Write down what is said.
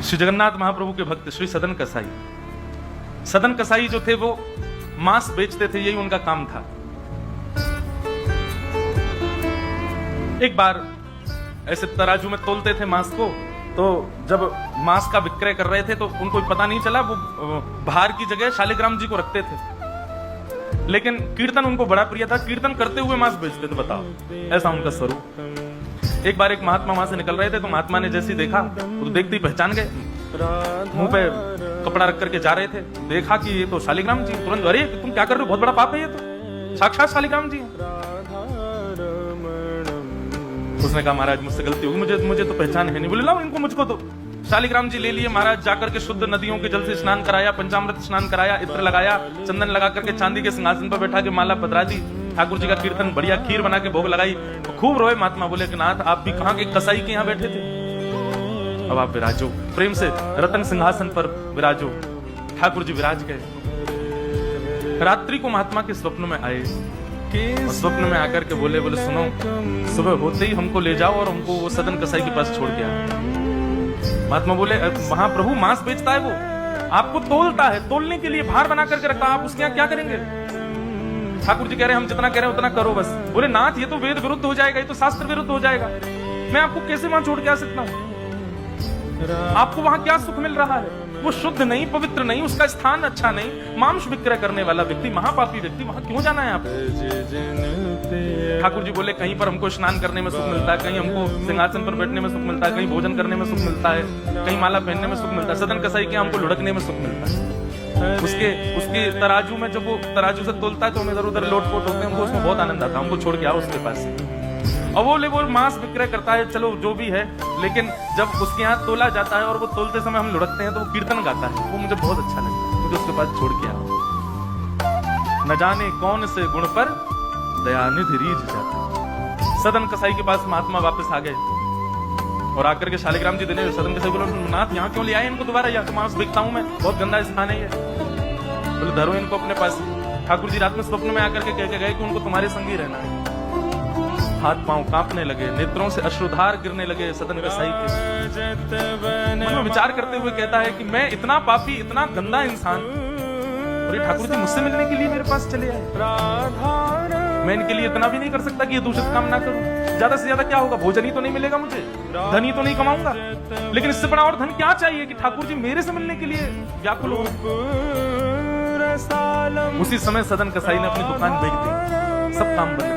श्री जगन्नाथ महाप्रभु के भक्त श्री सदन कसाई, सदन कसाई जो थे वो मांस बेचते थे, यही उनका काम था। एक बार ऐसे तराजू में तोलते थे मांस को, तो जब मांस का विक्रय कर रहे थे तो उनको पता नहीं चला, वो भार की जगह शालिग्राम जी को रखते थे, लेकिन कीर्तन उनको बड़ा प्रिय था, कीर्तन करते हुए मांस बेचते थे। बताओ, ऐसा उनका स्वरूप। एक बार एक महात्मा वहां से निकल रहे थे, तो महात्मा ने जैसे देखा तो देखते ही पहचान गए, मुंह पे कपड़ा रख करके जा रहे थे, देखा कि ये तो शालिग्राम जी। तुरंत, अरे तुम क्या कर रहे हो, बहुत बड़ा पाप है ये तो, साक्षात शालिग्राम जी। उसने कहा महाराज मुझसे गलती होगी, मुझे तो पहचान है नहीं। बोले लाओ इनको, मुझको तो। शालिग्राम जी ले लिए महाराज, जाकर के शुद्ध नदियों के जल से स्नान कराया, पंचामृत स्नान कराया, इत्र लगाया, चंदन लगा करके चांदी के सिंहासन पर बैठा के माला पधरा दी, ठाकुर जी का कीर्तन, बढ़िया खीर बना के भोग लगाई, तो खूब रोए महात्मा। बोले कि नाथ आप भी कहाँ के कसाई के यहाँ बैठे थे, अब आप विराजो, प्रेम से रतन सिंहासन पर विराजो। ठाकुर जी विराज गए। रात्रि को महात्मा के स्वप्न में आए, और स्वप्न में आकर के बोले सुनो, सुबह होते ही हमको ले जाओ और हमको वो सदन कसाई के पास छोड़ के आओ। महात्मा बोले वहां प्रभु मांस बेचता है, वो आपको तोलता है, तोलने के लिए भार बना करके रखा, आप उसके यहाँ क्या करेंगे? ठाकुर जी कह रहे हैं हम जितना कह रहे हैं उतना करो बस। बोले नाथ ये तो वेद विरुद्ध हो जाएगा, ये तो शास्त्र विरुद्ध हो जाएगा, मैं आपको कैसे वहां छोड़ के आ सकता हूँ? आपको वहां क्या सुख मिल रहा है? वो शुद्ध नहीं, पवित्र नहीं, उसका स्थान अच्छा नहीं, मांस विक्रय करने वाला व्यक्ति, महापापी व्यक्ति, वहां क्यों जाना है आपको? ठाकुर जी बोले कहीं पर हमको स्नान करने में सुख मिलता है, कहीं हमको सिंहासन पर बैठने में सुख मिलता है, कहीं भोजन करने में सुख मिलता है, कहीं माला पहनने में सुख मिलता है, सदन कसाई के हमको लुढ़कने में सुख मिलता है। उसके तराजू में, जब वो तराजू से तोलता है तो हम इधर उधर लोटपोट होते हैं, हमको उसमें बहुत आनंद आता है, हमको छोड़ के आओ उसके पास। और वो मांस विक्रय करता है, चलो जो भी है, लेकिन जब उसके यहाँ तोला जाता है और वो तोलते समय हम लुढ़कते हैं तो वो कीर्तन गाता है, वो मुझे बहुत अच्छा लगता है, मुझे उसके पास छोड़ के आओ। न जाने कौन से गुण पर दयानिधि रीझ जाता। सदन कसाई के पास महात्मा वापस आ गए और आकर के शालिग्राम जी देने, सदन कसाई बोले नाथ यहाँ क्यों ले आए इनको दोबारा, यहाँ तो मांस बेचता हूँ मैं, बहुत गंदा स्थान है ये। बोले धरो इनको अपने पास। ठाकुर जी रात में स्वप्न में आकर के कह के गए कि उनको तुम्हारे संग ही रहना है। हाथ पांव कांपने लगे, नेत्रों से अश्रुधार गिरने लगे सदन कसाई के। मन में विचार करते हुए कहता है कि मैं इतना पापी, इतना गंदा इंसान, और ये ठाकुर जी मुझसे मिलने के लिए मेरे पास चले आए। मैं इनके लिए इतना भी नहीं कर सकता कि ये दूषित काम ना करूं। ज्यादा से ज्यादा क्या होगा, भोजन ही तो नहीं मिलेगा मुझे, धन ही तो नहीं कमाऊंगा, लेकिन इससे बड़ा और धन क्या चाहिए कि ठाकुर जी मेरे से मिलने के लिए व्याकुल हो। उसी समय सदन कसाई ने अपनी दुकान बेच दी, सब काम बंद।